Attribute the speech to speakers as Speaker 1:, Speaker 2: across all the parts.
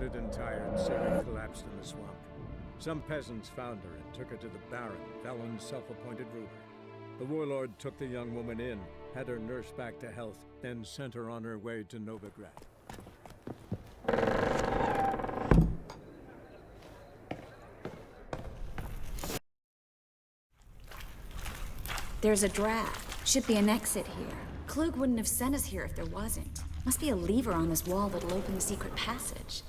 Speaker 1: wounded and tired, Ciri collapsed in the swamp. Some peasants found her and took her to the Baron, Valen's self-appointed ruler. The warlord took the young woman in, had her nursed back to health, then sent her on her way to Novigrad.
Speaker 2: There's a draft. Should be an exit here. Klug wouldn't have sent us here if there wasn't. Must be a lever on this wall that'll open the secret passage.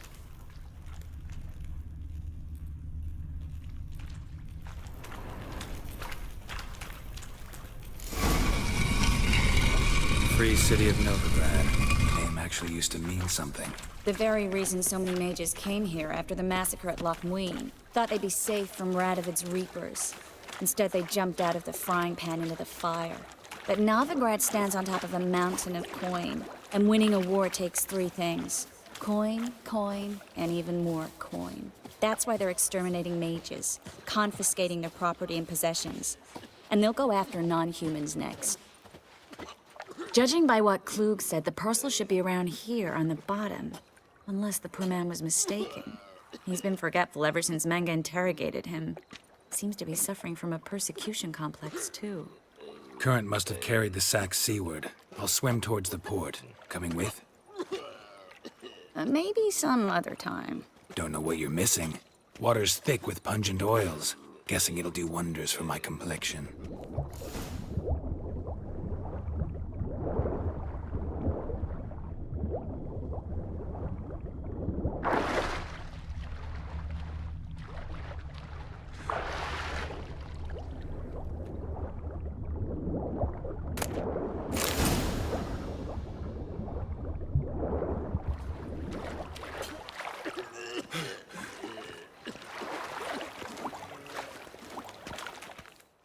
Speaker 3: Free city of Novigrad. Name actually used to mean something.
Speaker 2: The very reason so many mages came here after the massacre at Loch Muin. Thought they'd be safe from Radovid's reapers. Instead, they jumped out of the frying pan into the fire. But Novigrad stands on top of a mountain of coin, and winning a war takes three things. Coin, coin, and even more coin. That's why they're exterminating mages, confiscating their property and possessions. And they'll go after non-humans next. Judging by what Klug said, the parcel should be around here on the bottom. Unless the poor man was mistaken. He's been forgetful ever since Manga interrogated him. Seems to be suffering from a persecution complex, too.
Speaker 3: Current must have carried the sack seaward. I'll swim towards the port. Coming with?
Speaker 2: Maybe some other time.
Speaker 3: Don't know what you're missing. Water's thick with pungent oils. Guessing it'll do wonders for my complexion.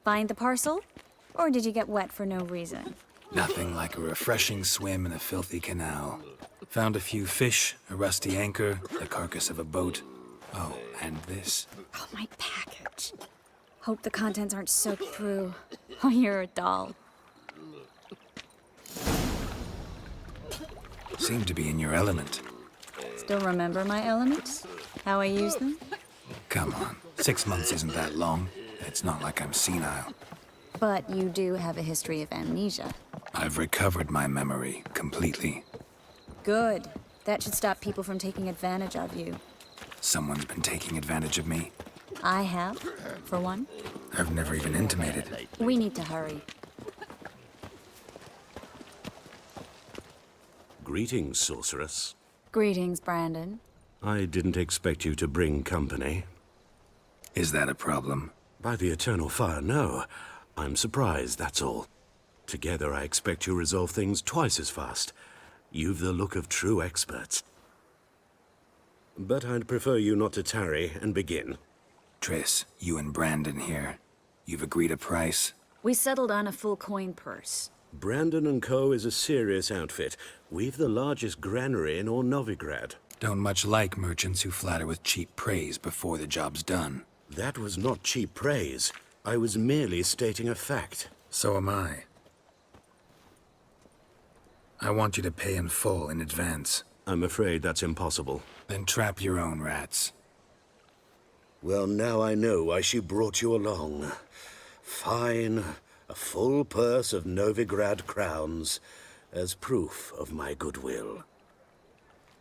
Speaker 2: Find the parcel? Or did you get wet for no reason?
Speaker 3: Nothing like a refreshing swim in a filthy canal. Found a few fish, a rusty anchor, the carcass of a boat. Oh, and this.
Speaker 2: Oh, my package. Hope the contents aren't soaked through. Oh, you're a doll.
Speaker 3: Seem to be in your element.
Speaker 2: Still remember my elements? How I use them?
Speaker 3: Come on, 6 months isn't that long. It's not like I'm senile.
Speaker 2: But you do have a history of amnesia.
Speaker 3: I've recovered my memory completely.
Speaker 2: Good. That should stop people from taking advantage of you.
Speaker 3: Someone's been taking advantage of me.
Speaker 2: I have, for one.
Speaker 3: I've never even intimated.
Speaker 2: We need to hurry.
Speaker 4: Greetings, sorceress.
Speaker 2: Greetings, Brandon.
Speaker 4: I didn't expect you to bring company.
Speaker 3: Is that a problem?
Speaker 4: By the eternal fire, no. I'm surprised, that's all. Together, I expect you resolve things twice as fast. You've the look of true experts. But I'd prefer you not to tarry and begin.
Speaker 3: Triss, you and Brandon here. You've agreed a price?
Speaker 2: We settled on a full coin purse.
Speaker 4: Brandon & Co. is a serious outfit. We've the largest granary in all Novigrad.
Speaker 3: Don't much like merchants who flatter with cheap praise before the job's done.
Speaker 4: That was not cheap praise. I was merely stating a fact.
Speaker 3: So am I. I want you to pay in full in advance.
Speaker 4: I'm afraid that's impossible.
Speaker 3: Then trap your own rats.
Speaker 4: Well, now I know why she brought you along. Fine. A full purse of Novigrad crowns as proof of my goodwill.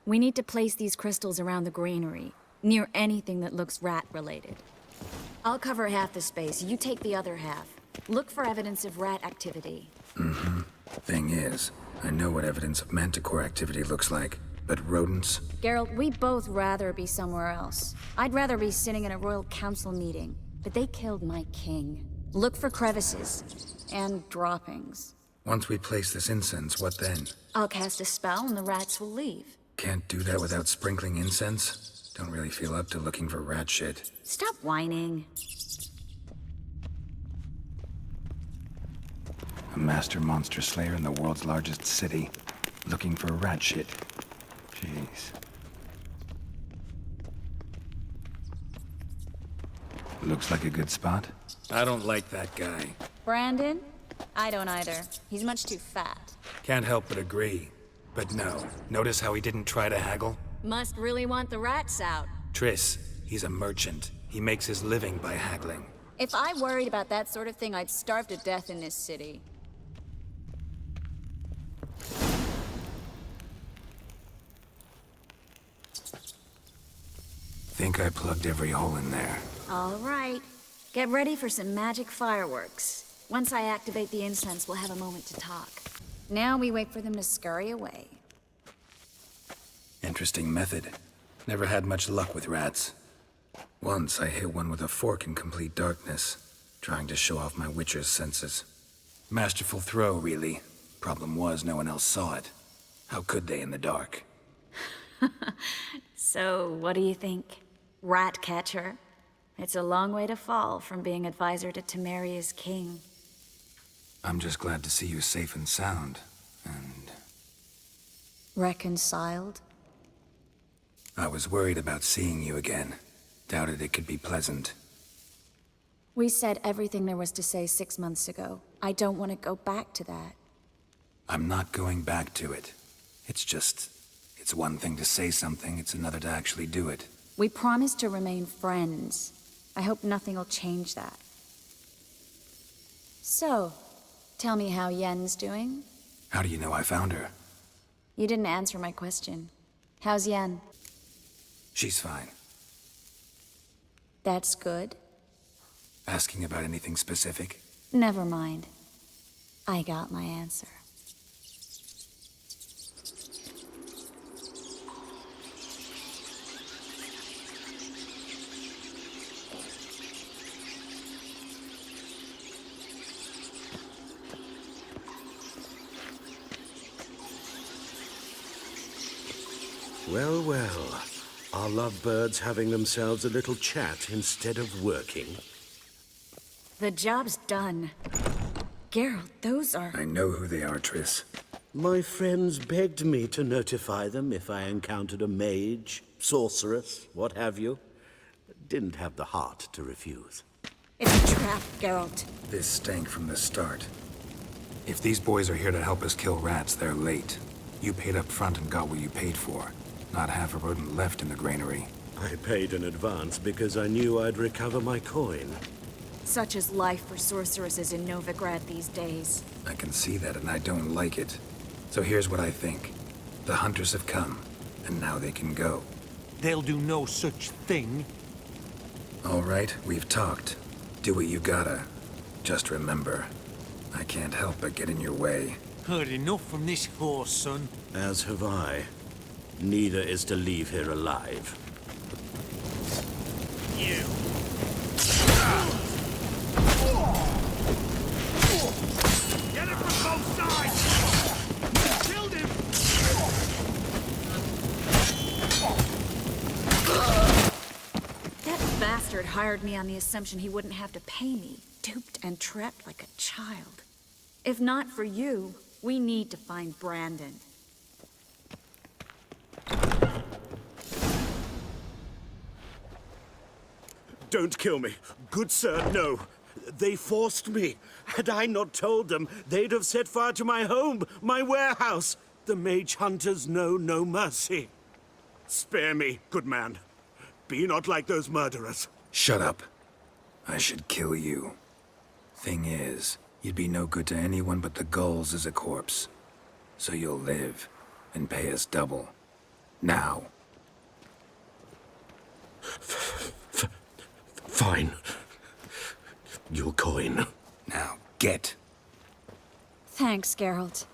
Speaker 2: We need to place these crystals around the granary, near anything that looks rat-related. I'll cover half the space, you take the other half. Look for evidence of rat activity.
Speaker 3: Mm-hmm. Thing is, I know what evidence of manticore activity looks like, but rodents?
Speaker 2: Geralt, we'd both rather be somewhere else. I'd rather be sitting in a royal council meeting, but they killed my king. Look for crevices and droppings.
Speaker 3: Once we place this incense, what then?
Speaker 2: I'll cast a spell and the rats will leave.
Speaker 3: Can't do that without sprinkling incense? Don't really feel up to looking for rat shit.
Speaker 2: Stop whining.
Speaker 3: A master monster slayer in the world's largest city. Looking for rat shit. Jeez. Looks like a good spot. I don't like that guy.
Speaker 2: Brandon? I don't either. He's much too fat.
Speaker 3: Can't help but agree. But no. Notice how he didn't try to haggle?
Speaker 2: Must really want the rats out.
Speaker 3: Triss, he's a merchant. He makes his living by haggling.
Speaker 2: If I worried about that sort of thing, I'd starve to death in this city.
Speaker 3: Think I plugged every hole in there.
Speaker 2: All right. Get ready for some magic fireworks. Once I activate the incense, we'll have a moment to talk. Now we wait for them to scurry away.
Speaker 3: Interesting method. Never had much luck with rats. Once I hit one with a fork in complete darkness, trying to show off my witcher's senses. Masterful throw, really. Problem was, no one else saw it. How could they in the dark?
Speaker 2: So, what do you think? Rat catcher? It's a long way to fall from being advisor to Temeria's king.
Speaker 3: I'm just glad to see you safe and sound, and...
Speaker 2: Reconciled?
Speaker 3: I was worried about seeing you again. Doubted it could be pleasant.
Speaker 2: We said everything there was to say 6 months ago. I don't want to go back to that.
Speaker 3: I'm not going back to it. It's one thing to say something, it's another to actually do it.
Speaker 2: We promised to remain friends. I hope nothing will change that. So, tell me how Yen's doing?
Speaker 3: How do you know I found her?
Speaker 2: You didn't answer my question. How's Yen?
Speaker 3: She's fine.
Speaker 2: That's good.
Speaker 3: Asking about anything specific?
Speaker 2: Never mind. I got my answer.
Speaker 4: Well, well. Are lovebirds having themselves a little chat instead of working?
Speaker 2: The job's done. Geralt, those are...
Speaker 3: I know who they are, Triss.
Speaker 4: My friends begged me to notify them if I encountered a mage, sorceress, what have you. Didn't have the heart to refuse.
Speaker 2: It's a trap, Geralt.
Speaker 3: This stank from the start. If these boys are here to help us kill rats, they're late. You paid up front and got what you paid for. Not half a rodent left in the granary.
Speaker 4: I paid in advance because I knew I'd recover my coin.
Speaker 2: Such is life for sorceresses in Novigrad these days.
Speaker 3: I can see that, and I don't like it. So here's what I think. The hunters have come, and now they can go.
Speaker 5: They'll do no such thing.
Speaker 3: All right, we've talked. Do what you gotta. Just remember, I can't help but get in your way.
Speaker 5: Heard enough from this horse, son.
Speaker 4: As have I. Neither is to leave here alive.
Speaker 5: You. Get it from both sides! Killed him!
Speaker 2: That bastard hired me on the assumption he wouldn't have to pay me. Duped and trapped like a child. If not for you, we need to find Brandon.
Speaker 4: Don't kill me. Good sir, no. They forced me. Had I not told them, they'd have set fire to my home, my warehouse. The mage hunters know no mercy. Spare me, good man. Be not like those murderers.
Speaker 3: Shut up. I should kill you. Thing is, you'd be no good to anyone but the gulls as a corpse. So you'll live, and pay us double. Now.
Speaker 4: Fine. Your coin.
Speaker 3: Now, get.
Speaker 2: Thanks, Geralt.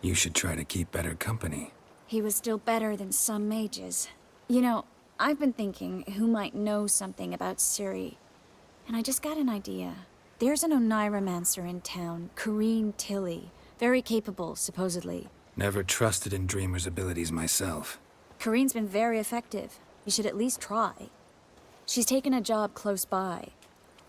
Speaker 3: You should try to keep better company.
Speaker 2: He was still better than some mages. You know, I've been thinking who might know something about Ciri. And I just got an idea. There's an Oneiromancer in town, Corrine Tilly. Very capable, supposedly.
Speaker 3: Never trusted in Dreamer's abilities myself.
Speaker 2: Corrine's been very effective. You should at least try. She's taken a job close by.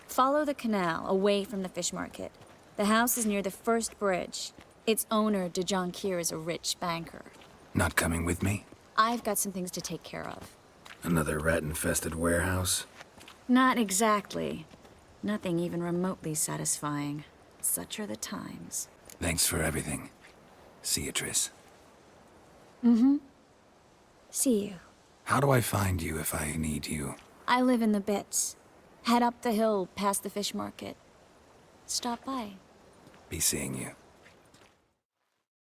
Speaker 2: Follow the canal, away from the fish market. The house is near the first bridge. Its owner, de Jonquier, is a rich banker.
Speaker 3: Not coming with me?
Speaker 2: I've got some things to take care of.
Speaker 3: Another rat-infested warehouse?
Speaker 2: Not exactly. Nothing even remotely satisfying. Such are the times.
Speaker 3: Thanks for everything. See you, Triss.
Speaker 2: See you.
Speaker 3: How do I find you if I need you?
Speaker 2: I live in the Bits. Head up the hill past the fish market. Stop by.
Speaker 3: Be seeing you.